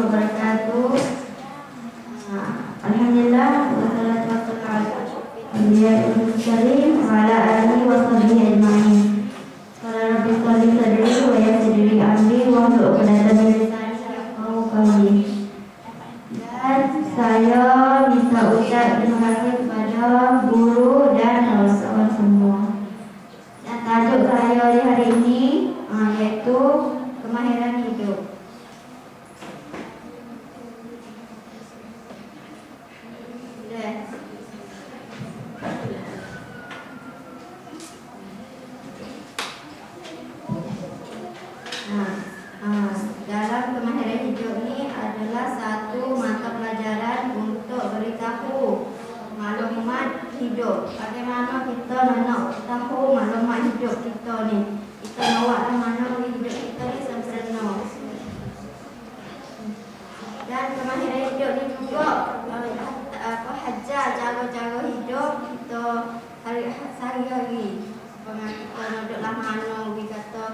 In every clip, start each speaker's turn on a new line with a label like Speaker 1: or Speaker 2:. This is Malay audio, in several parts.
Speaker 1: wabarakatuh. Alhamdulillah, wassalatu wassalamu ala Rasulillah wa ala alihi wa sahbihi ajma'in. Qala rabbi sholli sadri wa yassir li amri wa hlul 'uqdatam min lisani yafqahu qawli. Dan saya bisa ucap terima kasih kepada guru dan kawan-kawan semua. Dan tajuk saya di hari ini yaitu kemahiran hidup. Dalam kemahiran hidup ini adalah satu mata pelajaran untuk beritahu maklumat hidup. Bagaimana kita nak tahu maklumat hidup kita ni, kita nak mana hidup kita ni sempurna. Dan kemahiran hidup ni juga hajar cara-cara hidup kita sehari-hari. Kita duduklah mana kita kata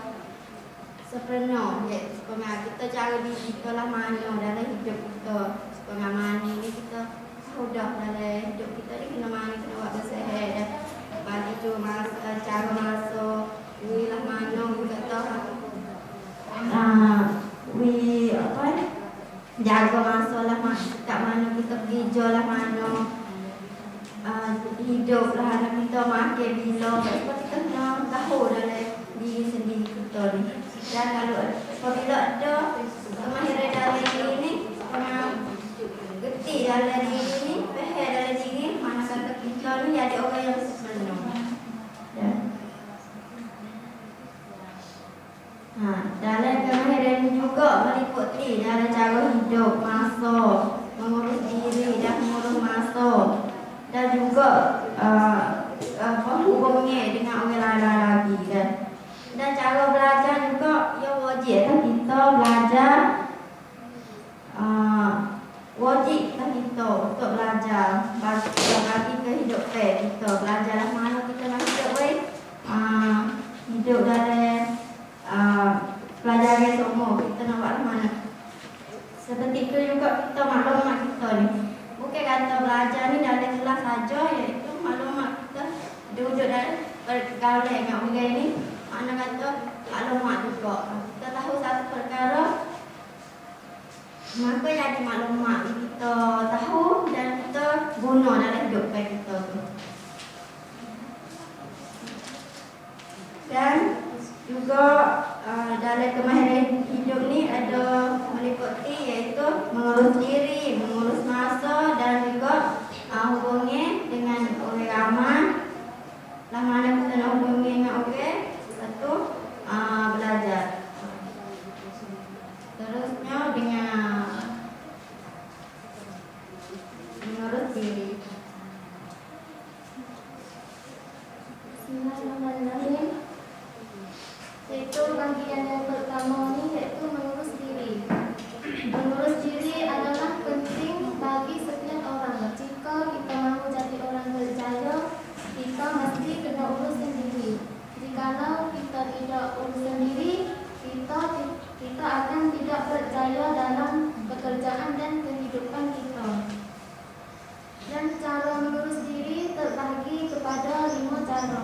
Speaker 1: sempurna, kita cara diri kita lah mana dalam hidup kita. Supaya mana ni kita sudah dalam hidup kita ni kena mana kena buat bersehat dan bagi tu cara masuk lah mana kita kata jaga masa lah kat mana kita kerja lah mana hidup lah anak kita makan bila. Sebab kita kena tahu dalam diri sendiri kita ni. Dan kalau apabila ada kemahiran dalam diri ni, gerti dalam diri ni, faham dalam diri, mana kata kita ni ada orang yang sempurna. Dalam kemahiran juga meliputi dalam cara hidup, masa, mengurus diri dan mengurus masa, dan juga hubungan dengan orang lain lagi. Dan cara belajar juga yang wajib kita belajar, wajib kita untuk belajar bagi kehidupan kita. Belajarlah mana kita nak hidup baik, hidup dalam pelajaran semua kita nak buat mana. Seperti itu juga kita maklumat kita ni. Bukan kata belajar ni dalam kelas saja, iaitu maklumat kita duduk dalam pergaulan dengan orang ni. Mana kata maklumat juga. Kita tahu satu perkara, maka jadi maklumat kita tahu dan kita guna dalam hidup kita tu. Dan juga dalam kemahiran hidup ni ada meliputi iaitu mengurus diri, mengurus masa dan juga hubungan dengan orang ramai. Lah mana kita nak hubungi dengan orang, satu belajar. Terusnya dengan mengurus diri.
Speaker 2: Bismillahirrahmanirrahim. Itu bagian yang pertama ni iaitu mengurus diri. Mengurus diri adalah penting bagi setiap orang. Jika kita mahu jadi orang berjaya, kita mesti kena uruskan diri. Jikalau kita tidak uruskan diri, kita akan tidak berjaya dalam pekerjaan dan kehidupan kita. Dan cara mengurus diri terbagi kepada 5 cara.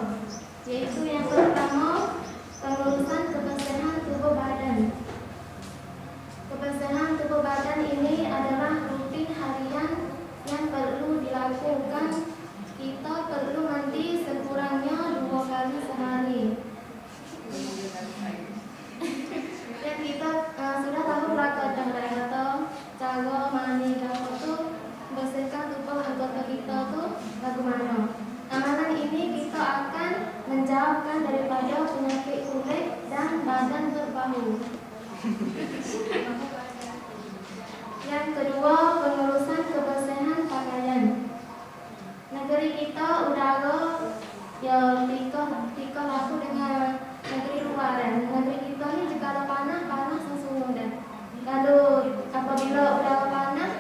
Speaker 2: Yaitu yang pertama, pengurusan kebersihan tubuh badan. Kebersihan tubuh badan ini adalah rutin harian yang perlu dilakukan. Kita perlu mandi sekurangnya 2 kali sehari. Dan kita sudah tahu kadang kata cara mandi dan itu bersihkan tubuh anggota kita tu bagaimana. Amalan ini kita akan menjauhkan daripada penyakit kulit dan badan berbau. Yang kedua, pengurusan kebersihan pakaian. Negeri kita udara ya tika laku dengan negeri luar. Negeri kita ni jika panas sesungguhnya. Kalau apabila udara panas,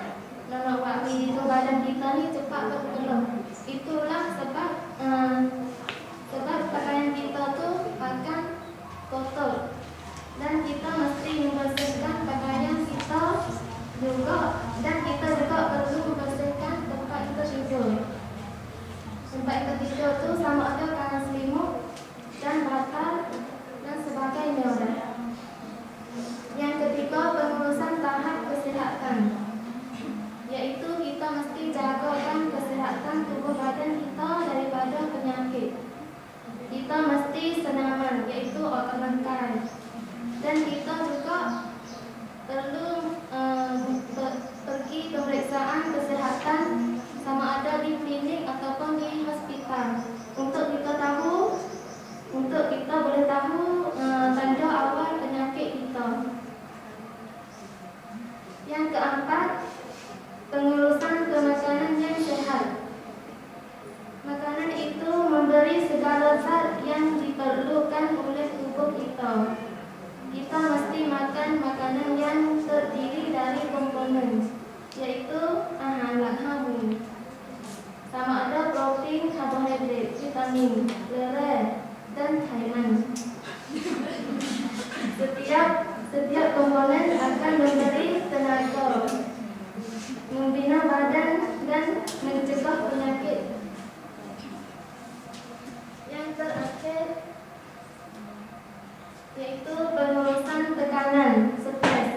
Speaker 2: nak buat itu badan kita ni cepat berpeluh. Itulah sebab pakaian kita tu akan kotor. Dan kita mesti membersihkan pakaian kita Yang keempat, pengurusan ke makanan yang sehat. Makanan itu memberi segala zat yang diperlukan oleh tubuh kita. Kita mesti makan makanan yang terdiri dari komponen, yaitu lemak, sama ada protein, karbohidrat, vitamin, mineral, dan kaiman. Setiap komponen akan memberi tenaga, membina badan, dan mencegah penyakit. Yang terakhir yaitu pengurusan tekanan, stres.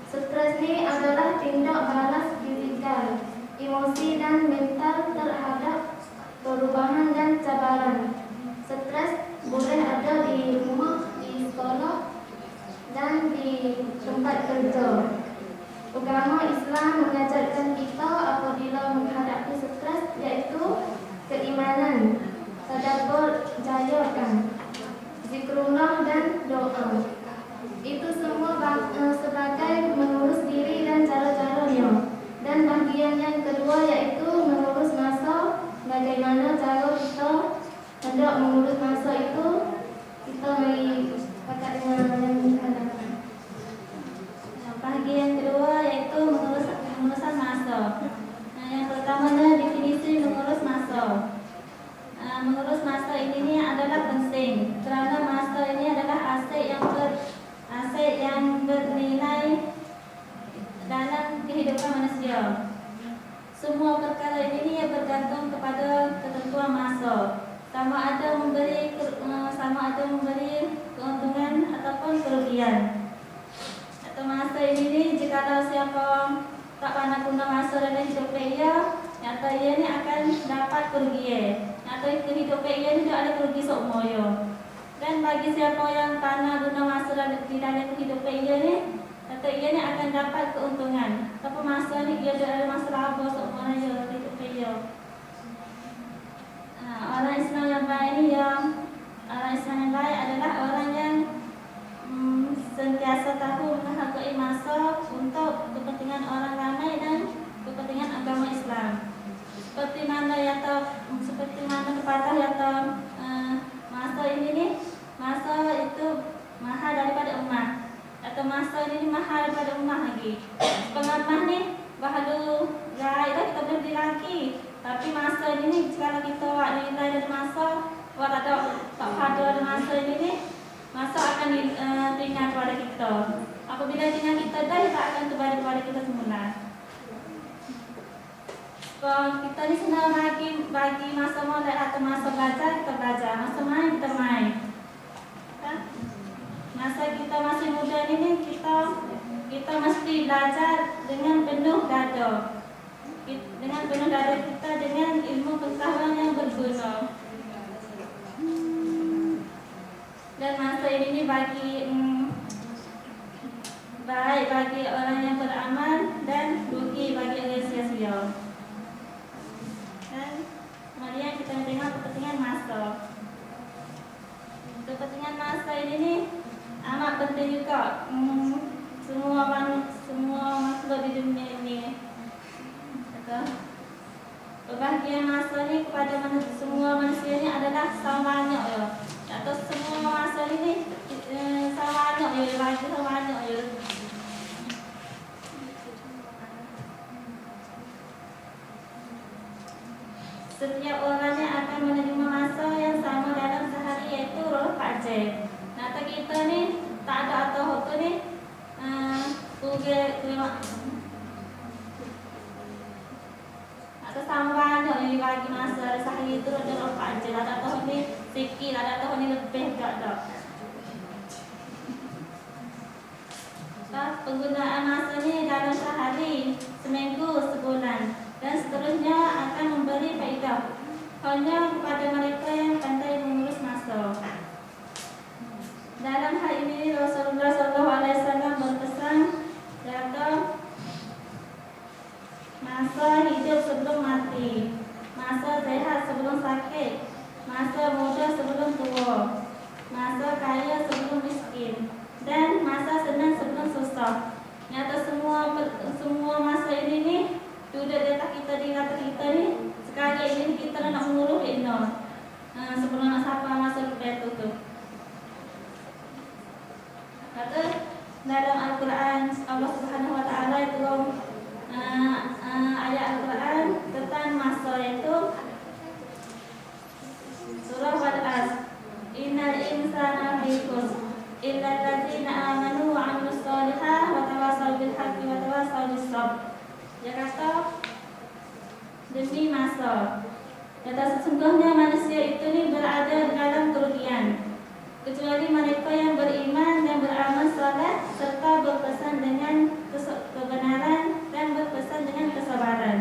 Speaker 2: Stres ini adalah tindak balas fisikal, emosi, dan mental terhadap perubahan dan cabaran. Stres boleh ada di rumah, di sekolah, dan di tempat kerja. Agama Islam mengajarkan kita apabila menghadapi stres yaitu keimanan, tadabbur, jayakan, zikrullah, dan doa. Itu semua sebagai mengurus diri dan cara-caranya. Dan bagian yang kedua yaitu mengurus masa. Bagaimana cara kita hendak mengurus masa itu, kita mari pakai dengan yang hadapan.
Speaker 1: Bagian kedua yaitu mengurusan masa. Yang pertamanya definisi mengurus masa. Mengurus masa ini adalah penting kerana masa ini adalah aset yang bernilai dalam kehidupan manusia. Semua perkara ini bergantung kepada ketentuan masa. Sama ada memberi keuntungan ataupun kerugian. Atau masa ini jika siapa tak pandai guna masa dalam hidup ia, atau ia ni akan dapat kerugian. Atau kehidupan ia ni tidak ada kerugi seumurnya. Dan bagi siapa yang pandai guna masa di dalam kehidupan ia ni, atau ia ni akan dapat keuntungan. Tapi masa ni ia tidak ada masa laba seumurnya hidup ia. Orang Islam yang baik ni adalah orang yang sentiasa tahu menghargai masa untuk kepentingan orang ramai dan kepentingan agama Islam. Seperti mana pepatah yang masa ini nih, masa itu mahal daripada emas. Atau masa ini mahal daripada emas lagi. Pengamah ni bahalu rai dah kita boleh beli lagi. Tapi masa ini kalau kita buat nilai dari masa, buat tak ada masa ini, masa akan tinggal kepada kita. Apabila tinggal kita dah, tak akan kembali kepada kita semula. Kalau kita ni senang bagi masa molek atau masa belajar, kita belajar. Masa main, kita main. Masa kita masih muda ni kita mesti belajar dengan penuh dada. Dengan penuh dada kita dengan ilmu pengetahuan yang berguna. Dan masa ini baik bagi orang yang beramal dan rugi bagi orang yang sia-sia. Dan kemudian kita tengok kepentingan masa. Kepentingan masa ini amat penting juga. Semua makhluk di dunia ini. Pembagian masa ni kepada semua manusia ni adalah sama banyak ya. Atau semua masa ini sama banyak ya, bagi sama banyak ya. Setiap orangnya akan menerima masa yang sama dalam sehari yaitu 24 jam. Atau kita ni tak ada atau hoto ni atau sama banyak yang dibagi masa sehari itu ada 24 jam. Ada tahun ni sikit, ada tahun ni lebih tak. Penggunaan masa ni dalam sehari, seminggu, sebulan dan seterusnya akan memberi faedah hanya kepada mereka yang pandai mengurus masa. Dalam hal ini Rasulullah SAW berpesan kata masa hidup sebelum mati, masa sehat sebelum sakit, masa muda sebelum tua, masa kaya sebelum miskin, dan masa senang sebelum susah. Nyata semua
Speaker 3: semua masa ini nih duduk di atas kita di atas kita nih sekali ini kita nak mengurus ini sebelum nak sapa masa lepas tu kata dalam Al-Quran Allah Subhanahu Wa Taala itu ayat Al-Quran tentang masa itu surah Al-As innal insana fi khusr illa allazina amanu wa 'amilus shalihat wa tawasaw bil haqqi wa tawasaw bis sabr. Dia kata demi masa kata sesungguhnya manusia itu ni berada dalam kerugian kecuali mereka yang beriman dan beramal saleh serta berpesan dengan kebenaran dan berpesan dengan kesabaran.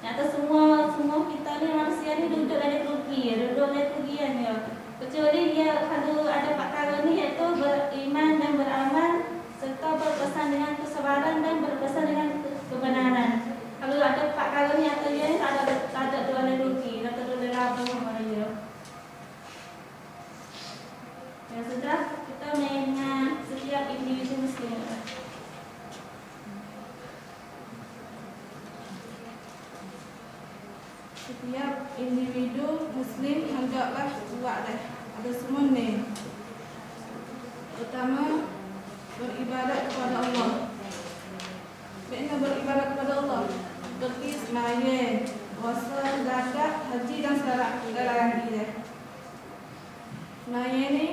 Speaker 3: Kata semua kita ni manusia ni duduk dalam kerugian ya. Kecuali dia kalau ada perkara ni iaitu beriman dan beramal serta berpesan dengan kesabaran dan berpesan dengan kebenaran. Kalau ada perkara ni atau dia ni tak ada dua rugi, tak ada dua apa mana dia. Ya sudah, kita mengenai setiap individu muslim.
Speaker 4: Setiap individu muslim hendaklah buat ada semua ni. Pertama, beribadat kepada Allah. Makna beribadat kepada Allah seperti sembahyang, puasa, zakat, haji dan segala lagi dia. Sembahyang ni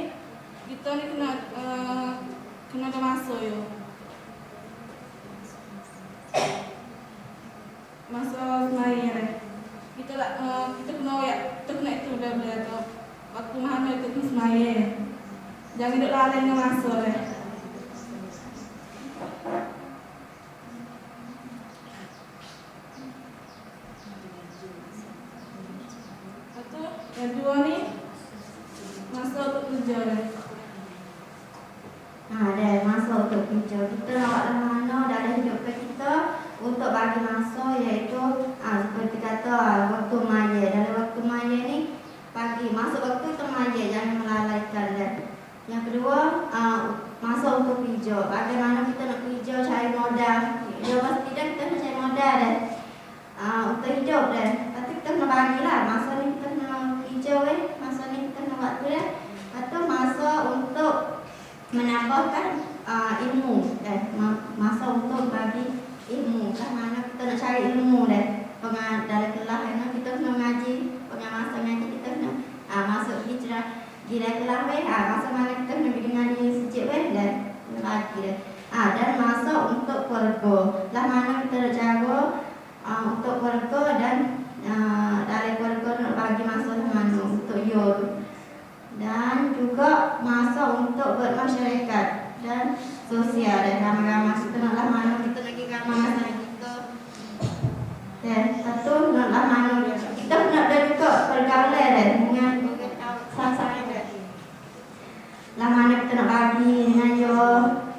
Speaker 4: kita ni kena ada masa yo. Masa sembahyang ni. Kita kena itu bela tu. Waktu mana kita kena sembahyang. Jangan duduk lalai dengan masa ni. Yang dua ni masa untuk kerja ni.
Speaker 1: Ada masa untuk kerja. Kita nak buat mana dalam hidup kita untuk bagi masa iaitu seperti kata waktu maya. Dalam waktu maya ni pagi masa waktu itu maya, jangan melalaikan dia. Yang kedua masa untuk kerja. Bagaimana kita nak kerja cari modal. Ya pasti dah kita nak cari modal dah. Untuk hidup dah. Tapi kita nak bagilah masa ni kita nak kerja masa ni kita nak buat tu dah. Atau masa untuk menambahkan ilmu dan masa untuk bagi ilmu. Kan mana kita nak cari ilmu dah. Dalam kelas kita kena mengaji, masa mengaji kita kena masuk hijrah di dalam kelas masa mana kita kena pergi mengaji sejak dan lagi dah. Dan masa untuk keluarga. Lah mana kita nak jaga untuk keluarga dan dalam keluarga nak bagi masa mana untuk yur. Dan juga masa untuk bermasyarakat dan sosial dan ramai-ramai kita naklah mana kita lagi ramai masalah kita. Dan satu naklah mana kita nak ada juga pergaulan dengan sama-sama dan lah mana kita nak bagi dengan yo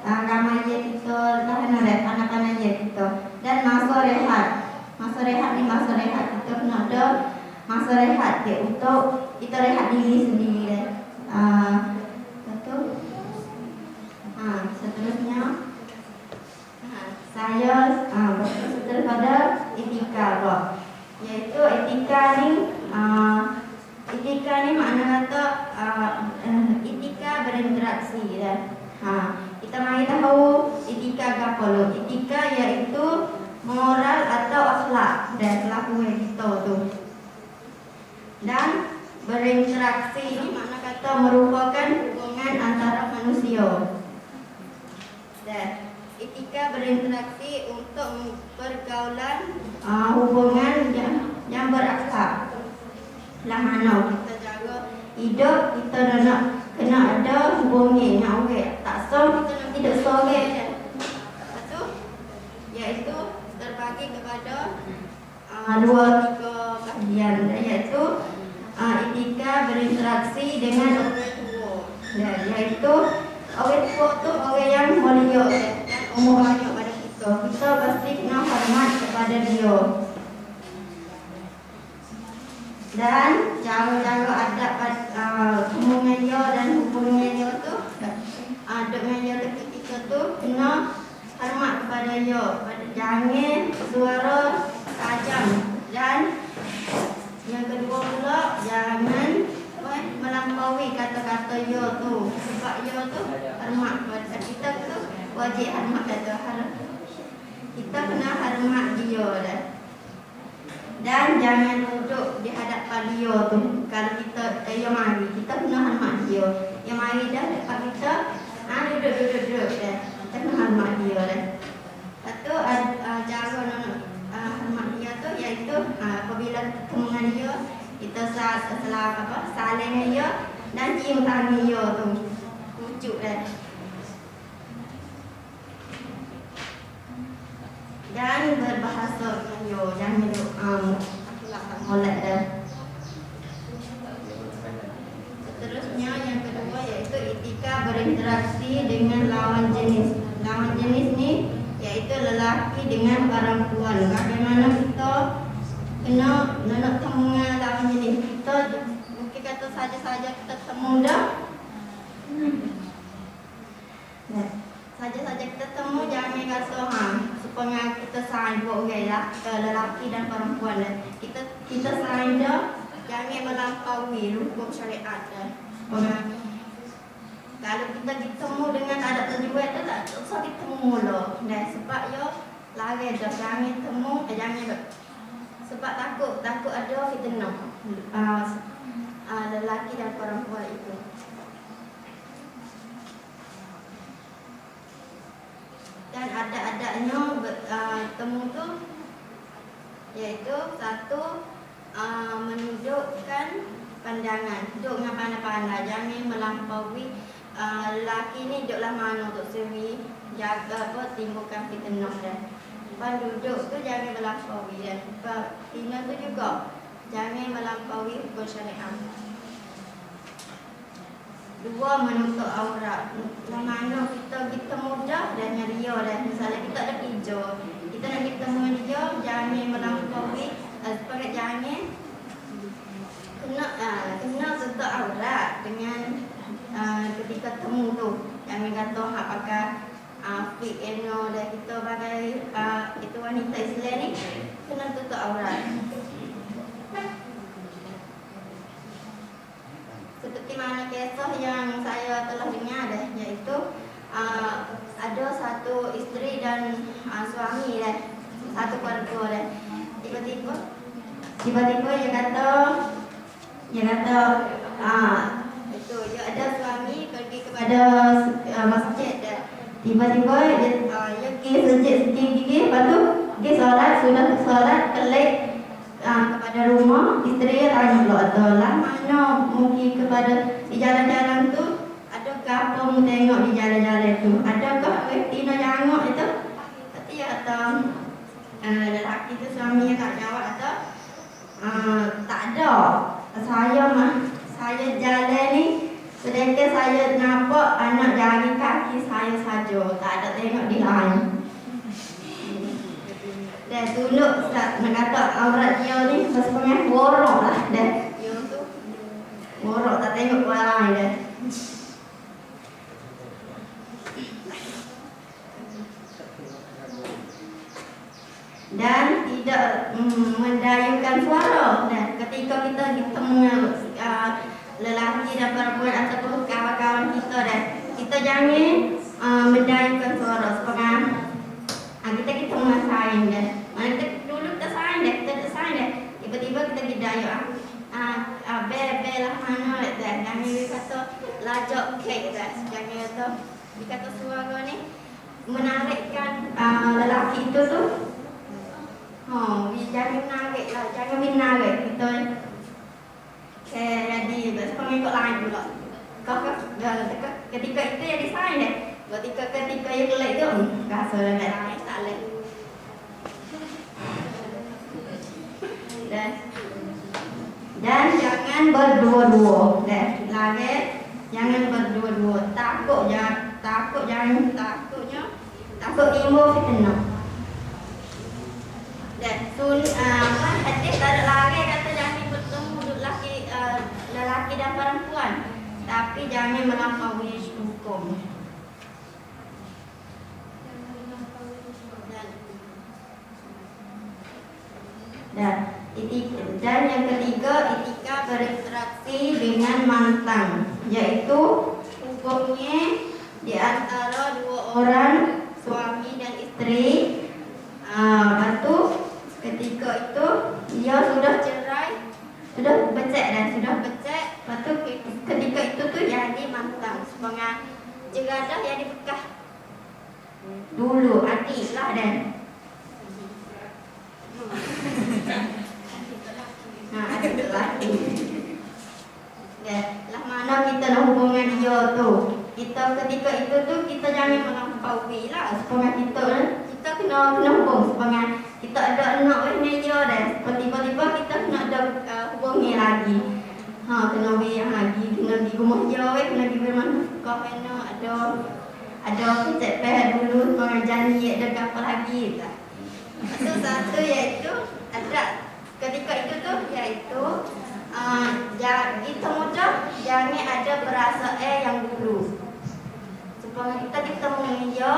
Speaker 1: ramai kita lah anak-anak kita. Dan masa rehat. Masa rehat ni masa rehat kita nak ada masa rehat dia untuk kita rehat diri sendiri. Betul. Seterusnya saya betul pada etika roh. Iaitu etika ni makna kata etika berinteraksi dan kita mari tahu etika apa lo. Etika iaitu moral atau akhlak dan kelakuan kita tu. Dan berinteraksi ini makna kata merupakan hubungan antara manusia. Dan etika berinteraksi untuk pergaulan hubungan yang berakhlak. Lah mana kita jaga hidup kita nak kena ada hubungan yang awet. Tak so kita nak hidup sorang je. Betul? Iaitu terbagi kepada 2-3 bahagian iaitu etika berinteraksi dengan orang tua. Iaitu orang tua tu orang yang mulia dan umur banyak pada kita. Kita pasti kena hormat kepada dia. Dan cara-cara adab hubungan dia dan hubungan dia tu dengan dia ketika tu kena hormat kepada pada yo. Jangan suara tajam. Dan yang kedua pula jangan melampaui kata-kata yo tu. Sebab yo tu hormat pada kita tu wajib hormat kata kita kena hormat dia dah. Dan jangan duduk di hadapan dia tu. Kalau kita dia mari, kita kena hormat dia. Yang mari dah dekat kita, duduk dah. Kita kena hormat dia dah. Lepas tu cara hormat dia tu iaitu apabila ketemu dengan dia, kita saling dia dan cium tangan dia tu. Pucuk dah. Dan berbahasa Melayu, jangan duduk molek dah. Seterusnya yang kedua iaitu etika berinteraksi dengan lawan jenis. Lawan jenis ni iaitu lelaki dengan perempuan. Bagaimana kita kena nak temu dengan lawan jenis. Kita mungkin kata saja-saja kita temu dah. Saja-saja kita temu jangan kata supaya kita sayang dua orang lah, lelaki dan perempuan dah. Kita sayang dah, jangan melampaui hukum syariat dah. Kalau kita bertemu dengan tak ada terjual tu tak usah bertemu mula dah. Sebab yo lari dah, jangan temu, jangan sebab takut ada fitnah lelaki dan perempuan itu. Dan ada-adanya temu tu iaitu satu menundukkan pandangan, duduk dengan pandai-pandai, jangan melampaui. Lelaki ni duduklah mana untuk suri, jaga timbulkan fitnah dah. Lepas duduk tu jangan melampaui dah. Fitnah tu juga jangan melampaui hukum syariat. Dua, menutup aurat. Mana kita mudah dan ria dah. Misalnya kita ada kerja, kita nak bertemu dia, jangan melampaui. Supaya jangan kena tutup aurat dengan ketika temu tu. Jangan kata pakai fit eno dah, kita pakai itu wanita Islam ni kena tutup aurat. Seperti mana kisah yang saya telah dengar dah, iaitu ada satu isteri dan suami dah, satu keluarga dah. Tiba-tiba dia kata itu dia ada suami pergi kepada masjid dah. Tiba-tiba dia pergi sejid sikit, lepas tu pergi solat, sudah solat kelik kepada rumah. Isteri tanya pula, adalah mana mungkin kepada di jalan-jalan tu, adakah apa mu tengok di jalan-jalan tu, adakah Tina jangok itu? Tapi dia kata lelaki tu, suami yang tak jawab, kata tak ada. Saya jalan ni sedangkan saya nampak anak jari kaki saya saja, tak ada tengok di lain. Dan tunduk nak kata aurat dia ni sebenarnya borok lah dah. Dia tu borok, tak tengok orang lain dah. Dan tidak mendayukan suara. Dan ketika kita bertemu lelaki dan perempuan ataupun kawan-kawan kita dah, kita jangan mendayukan suara. Supaya kita mengasahkan dah. Mana kita dulu kita sayang dah, kita tak sayang dah. Tiba-tiba kita berdaya bel lah mana dah. Jangan dia kata lajak kek dah. Jangan dia kata suara ni menarikkan lelaki itu tu. Jangan menarik lah, jangan menarik kita. Jadi pengikut lain pula. Ketika itu yang disayang dah. Ketika yang kelak tu, rasa lain tak lain. Dan jangan berdua-dua. Lagi jangan berdua-dua. Takut timbul fitnah. Dan hadis tak ada lagi kata jangan bertemu lelaki dan perempuan, tapi jangan melampaui hukum. Dan yang ketiga, etika berinteraksi dengan mantan, yaitu hubungnya di antara dua orang suami dan istri. Lepas tu ketika itu dia sudah cerai, sudah becek. Lepas tu ketika itu tu jadi mantan. Sebenarnya jeradah yang dibekah dulu adik lah dan adik lelaki. Lah mana kita nak hubungan dia tu, kita ketika itu tu kita jangan melampaui lah. Sebenarnya kita kena hubung. Sebenarnya kita ada anak dengan dia dan tiba-tiba kita kena ada hubungi lagi. Kena pergi lagi, kena pergi rumah dia, kena pergi mana kau kena ada kecek peh dulu, sebenarnya janji ada apa lagi tak. Itu satu iaitu ada ketika itu tu iaitu kita mudah jangan ada berasa yang dulu. Supaya kita ketemu dengan dia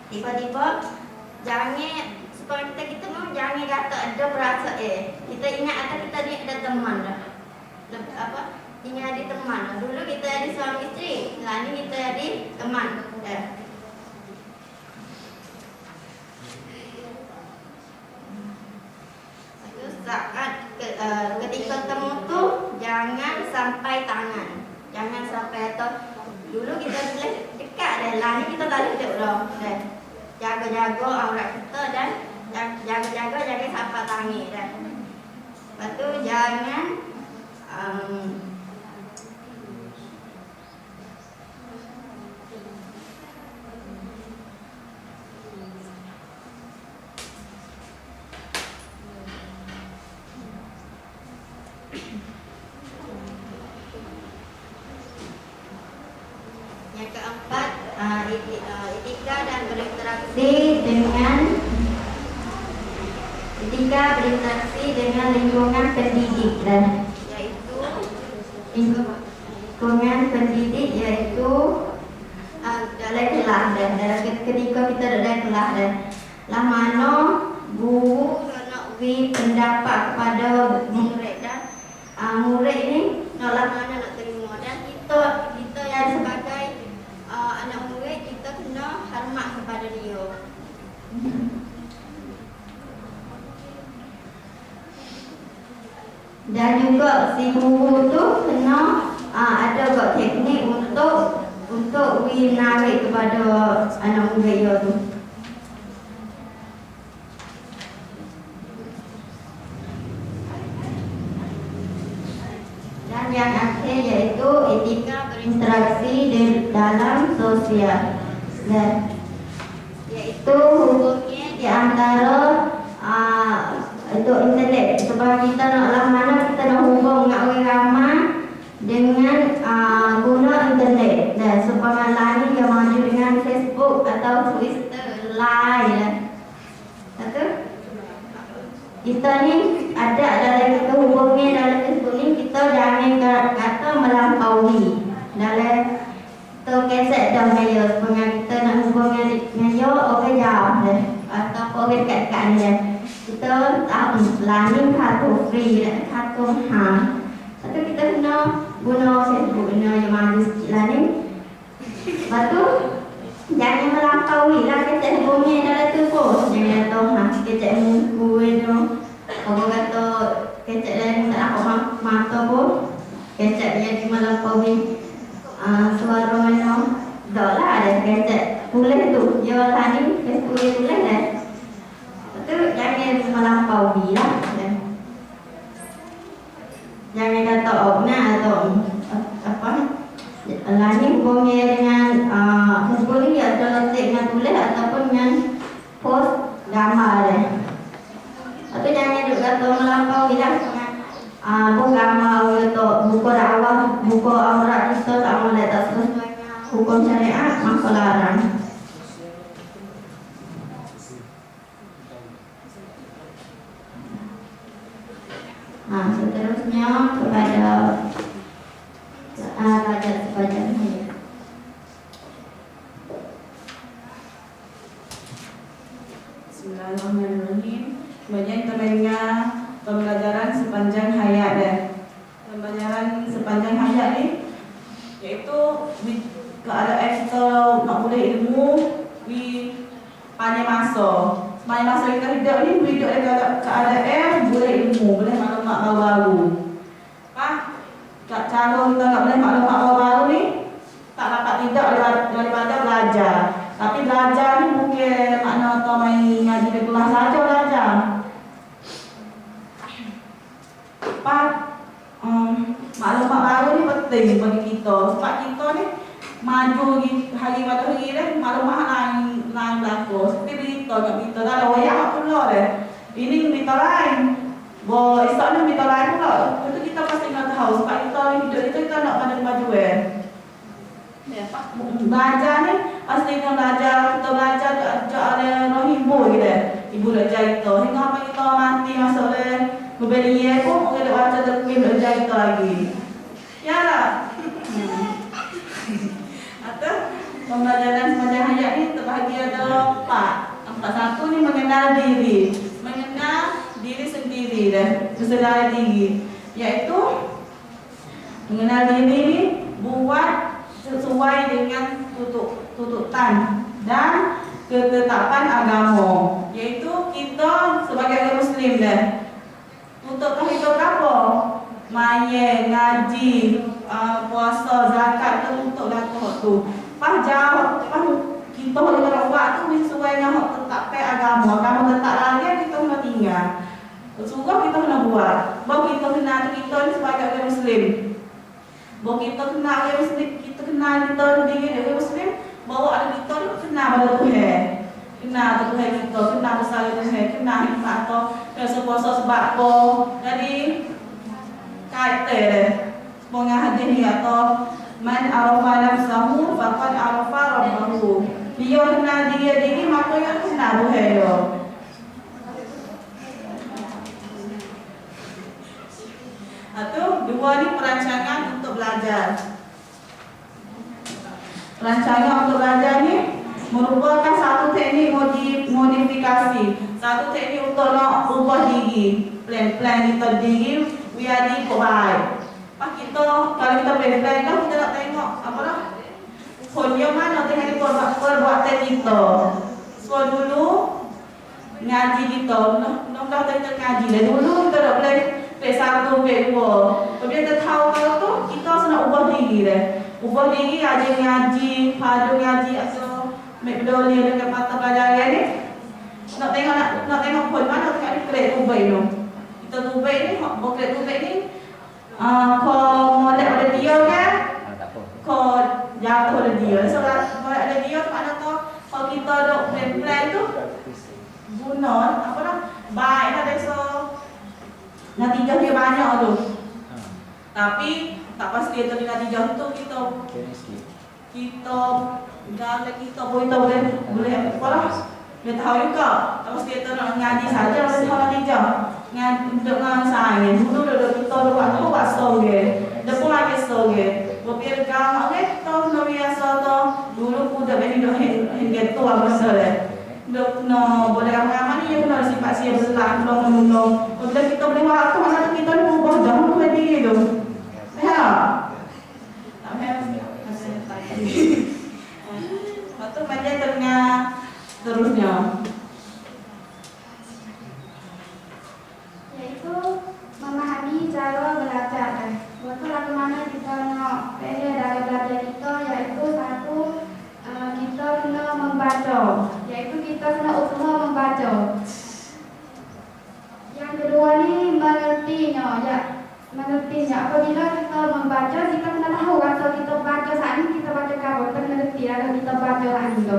Speaker 1: tiba-tiba jangan, supaya kita ketemu jangan kata ada berasa kita ingat kita ni ada teman dah. Ingat ada teman. Dulu kita ada suami isteri, lah ni kita ada teman. Saat ketika temu tu jangan sampai tangan, jangan sampai atau dulu kita boleh dekat dan lah ni kita tak boleh duduk dah. Jaga-jaga aurat kita dan jaga sampai tangan dan lepas tu jangan yang keempat, etika dan berinteraksi dengan lingkungan pendidik yaitu lingkungan pendidik yaitu dalam kelas dan ketika kita dalam kelas dan lah mana guru nak beri pendapat kepada murid dan murid ini nak mana nak terima dan kita yang sebagai anak murid kita kena hormat kepada dia. Dan juga si guru tu kena ada buat teknik untuk menarik kepada anak murid dia tu. Dan yang akhir yaitu etika berinteraksi dalam sosial dan yaitu hubungnya di antara itu internet. Sebab kita nak mana kita nak hubung dengan orang ramai dengan guna internet dan sebab lain yang maju dengan Facebook atau Twitter, Line. Satu kita ni ada dalam kita hubungnya dalam Facebook ni kita jangan kata melampaui dalam terkeset dan maya sebab kita nak hubungan dengan dia orang jauh dah atau orang dekat-dekat dia. Kita tahu lain kartu free dan kartu mahal. Satu kita kena guna Facebook yang maju sikit lah ni. Lepas tu jangan melampaui lah kecek hubungnya dalam tu pun. Jangan tahu kecek muka tu. Orang kata kecek lain tak nampak mata pun. Kecek yang melampaui suara mana. Tak lah ada kecek tulis tu. Dia lah ni Facebook dia tulis dah. Itu jangan melampaui lah. Jangan kata nak atau apa ni hubungnya dengan Facebook ni ada letak dengan tulis ataupun dengan post gambar dia. Atau jangan juga kata melampaui lah. Bukan gambar atau buku dakwah, buku aurat kita tak boleh tak sesuai hukum syariat maka larang. Seterusnya kepada raja sebaliknya.
Speaker 4: Bismillahirrahmanirrahim. Kemudian kita mendengar pembelajaran sepanjang hayat deh. Pembelajaran sepanjang hayat ni iaitu keadaan kita nak boleh ilmu di panjang masa. Sepanjang masa kita hidup ni, hidup dalam keadaan boleh ilmu, boleh maklumat baru-baru. Cara kita nak boleh maklumat baru-baru ni tak dapat tidak daripada belajar. Tapi belajar ni bukan makna atau main ngaji di kelas saja belajar. Maklumat baru ni penting bagi kita. Sebab kita ni maju hari pada hari dah maklumat lain berlaku. Seperti berita kat berita dah ada wayak hak pula dah. Ini berita lain. Esok ni berita lain pula. Itu kita pasti nak tahu sebab kita hidup kita nak pada kemajuan. Belajar ni pasti kita belajar ada roh ibu kita. Ibu nak ajar kita. Hingga apa kita mati masuk le mobilia pun kita baca terkini nak ajar kita lagi. Ya lah. Atau pembelajaran sepanjang hayat ni terbahagi ada empat. Satu ni mengenal diri. Mengenal diri sendiri dah. Kesedaran diri. Iaitu mengenal diri ni buat sesuai dengan tuntutan dan ketetapan agama, iaitu kita sebagai orang Muslim dah tuntutan hidup apa? Maya, ngaji, puasa, zakat tu untuk lakukan tu. Kita boleh nak buat tu sesuai dengan hak tetapkan agama tetap lagi kita kena tinggal. Sungguh kita kena buat. Bahawa kita kenal kita ni sebagai orang Muslim. Bahawa kita kenal orang Muslim, kita kenal kita diri orang Muslim, bahawa ada kita ni kenal pada Tuhan. Kenal Tuhan kita, kenal besar Tuhan, kenal hikmat atau puasa sebab apa. Jadi kata dia semoga hadis ni atau man arafa nafsahu faqad arafa rabbahu. Dia kenal diri maka dia kenal Tuhan dia. Atau dua ni perancangan untuk belajar. Perancangan untuk belajar ni merupakan satu teknik modifikasi, satu teknik untuk nak ubah diri, plan kita diri biar ikut baik. Kita kalau kita plan kan kita nak tengok apa lah konyo mana tengah perbuatan kita. So dulu ngaji kita, nak kita ngaji dah dulu kita dah boleh P1, P2. Kemudian kita tahu kalau tu kita nak ubah diri dah. Ubah diri rajin ngaji, padu ngaji atau McDonald's dengan mata pelajaran ni. Nak tengok pun mana tengok ni kerek tubai tu. Kita tubai ni, kerek tubai ni kau molek pada dia kan? Kau jatuh pada dia. So molek pada dia mana tu kalau kita duk plan tu guna apa dah baik lah dia so natijah dia banyak tu. Tapi tak pasti itu natijah tu kita dalam kita boleh apa lah dia tahu juga. Tak pasti itu nak ngaji saja boleh tahu natijah. Untuk ngaji dulu kita buat story. Depan lagi story. Bopir gamak ke tahu no biasa tu dulu kuda beni do hingga tu apa sahaja. Dok no boleh ramai ni yang kena sifat siap selang tolong. Bila kita boleh waktu masa kita ni ubah jauh tu diri tu. Ya. Tak payah. Waktu baca tengah terusnya.
Speaker 2: Yaitu memahami cara belajar. Betul lagu mana kita nak pilih dari belajar kita, yaitu satu kita kena membaca, yaitu kita kena usaha membaca. Yang kedua ni mengertinya, apabila kita membaca kita kena tahu atau kita baca saat ini kita baca apa, kita mengerti atau kita baca saat itu.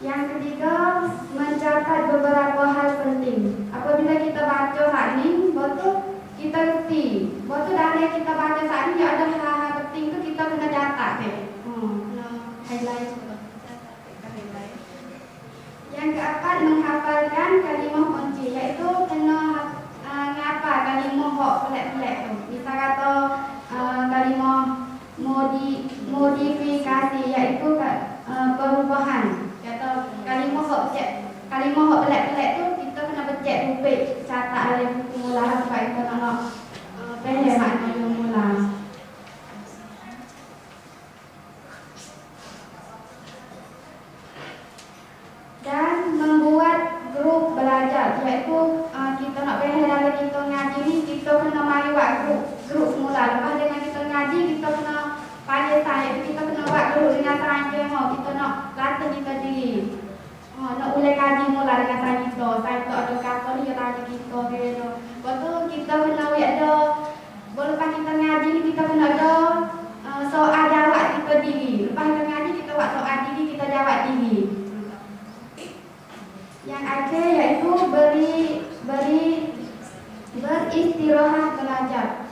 Speaker 2: Yang ketiga mencatat beberapa hal penting. Apabila kita baca saat ini, betul kita ngerti. Betul dari kita baca saat ini ada hal-hal penting tu kita kena catat deh. Highlight. Yang keempat menghafalkan kalimah kunci, yaitu kena ngapa kalimah hok pelik-pelik tu. Kita kata kalimah modifikasi, yaitu perubahan. Kata kalimah hok pelik-pelik tu kita kena becek
Speaker 1: dari buku mula sebab kita nak pendek makna mula. Dan membuat grup belajar, iaitu kita nak pendek dalam kita ngaji ni, kita kena mari buat grup semula. Lepas dengan kita ngaji, kita kena pada saya kita kena buat grup dengan sahaja kita nak latih kita diri. Nak boleh kaji mula dengan saya kita. Saya tak ada kata ni kita tanya kita gitu. Lepas tu kita kena ada lepas kita ngaji ni kita kena ada soal jawab kita diri. Lepas kita ngaji kita buat soal diri, kita jawab diri. Yang akhir iaitu beristirahat belajar.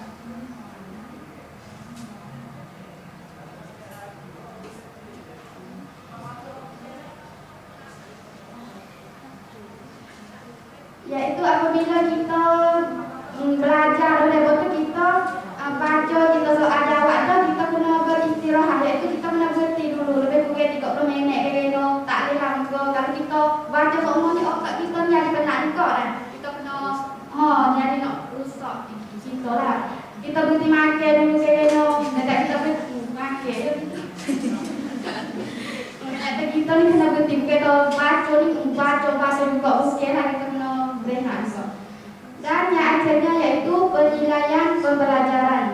Speaker 1: Yaitu apabila kita belajar lepas tu kita baca, kita soal jawab dah, kita kena beristirahat, iaitu kita kena berhenti dulu lebih kurang 30 minit kena tak boleh lama. Kalau kita baca semua ni otak kita ni ada penat juga kan. Kita kena ni ada nak rusak kita lah. Kita berhenti makan dulu kena dekat kita berhenti makan. Kata kita ni kena berhenti, kita baca juga mungkin lah kita kena berehat juga. Dan yang akhirnya iaitu penilaian pembelajaran.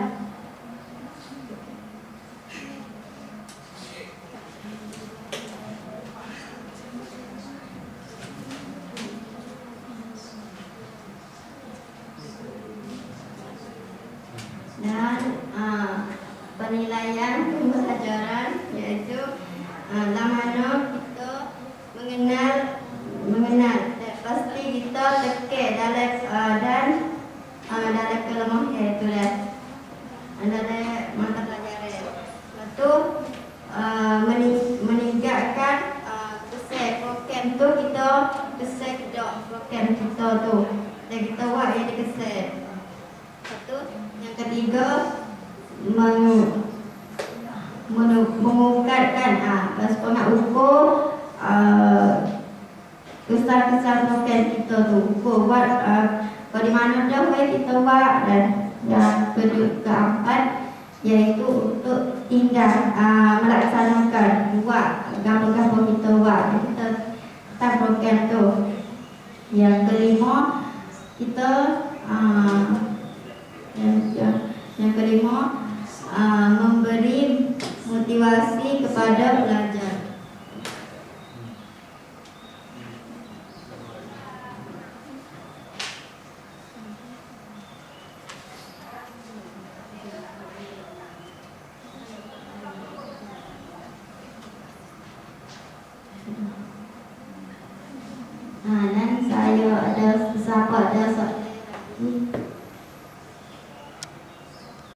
Speaker 5: Dan penilaian pembelajaran iaitu mana kita mengenal pasti kita tekek dalam dalam kelemahan iaitu dalam mata pelajaran. Lepas tu meningkatkan keseh program tu kita keseh program kita tu dan kita buat yang dikeseh. Lepas tu yang ketiga mengungkapkan supaya ukur besar-besar program kita tu ukur buat di mana dah kita buat dan keempat iaitu untuk tinggal melaksanakan buat gambar-gambar kita buat kita program tu. Yang kelima kita yang kelima memberi motivasi kepada pelajar. Dan saya ada sahabat ada